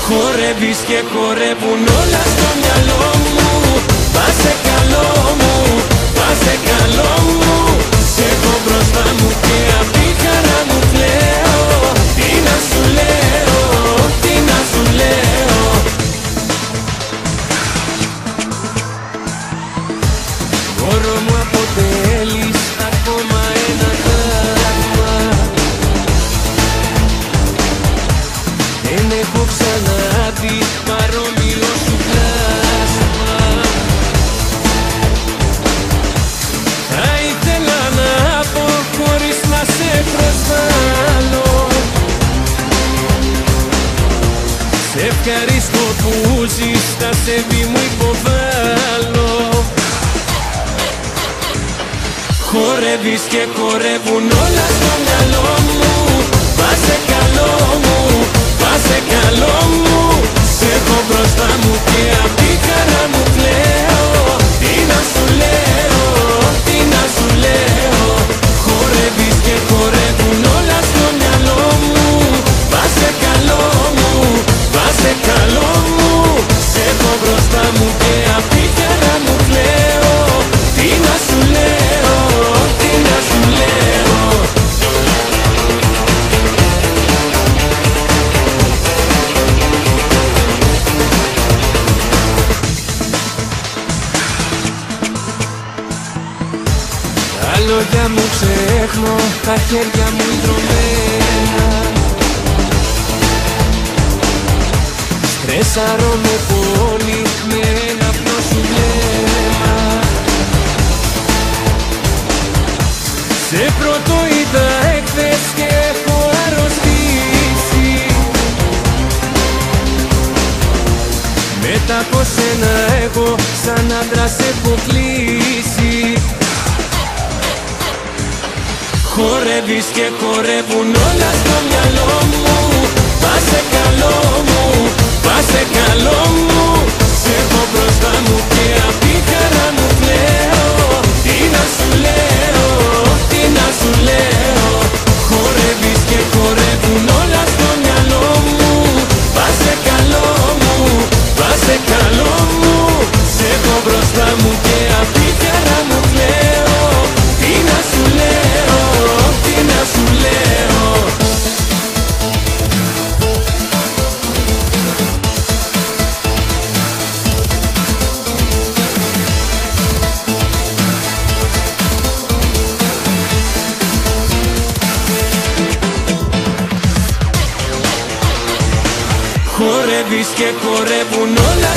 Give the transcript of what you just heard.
Χορεύεις και χορεύουν όλα στο μυαλό μου. Πάσε καλό μου, πάσε καλό μου. Σ' έχω μπροστά μου και απ' τη χαρά μου κλαίω. Τι να σου λέω, τι να σου λέω. Χώρο μου αποτέλεις ακόμα ένα θαύμα. Δεν έχω ξαναδεί παρόμοιο σου πλάσμα. Θα ήθελα να πω χωρίς να σε προσβάλλω. Σε ευχαριστώ που ζεις, τα σεβή μου υποβάλλω. Χορεύεις και χορεύουν όλα στο μυαλό μου. Πάσε καλό μου, πάσε καλό μου. Σ' έχω μπροστά μου και απ' τη χαρά μου κλαίω. Τι να σου λέω, τι να σου λέω. Χορεύεις και χορεύουν όλα στο μυαλό μου. Πάσε καλό μου, πάσε καλό μου. Σ' έχω μπροστά μου και απ' τη χαρά μου κλαίω. Τι να σου λέω, τι να σου λέω. Τα λόγια μου ξέχνω, τα χέρια μου ιδρωμένα. Στρεσάρω με πόνη, με ένα απλό σου βλέμμα. Σε πρώτο είδα εχθές και έχω αρρωστήσει. Μετά από σένα εγώ σαν άντρας έχω κλείσει. Χορεύεις και χορεύουν όλα στο μυαλό μου. Πάσε καλό μου, πάσε καλό μου. Σ' έχω μπροστά μου και απ' τη χαρά μου κλαίω. Τι να σου λέω, τι να σου λέω. Χορεύεις και χορεύουν όλα στο μυαλό μου. Πάσε καλό μου, πάσε καλό μου. Σ' έχω μπροστά μου και απ' τη χαρά μου κλαίω. Τι να σου λέω, τι να σου λέω. Χορεύεις και χορεύουν όλα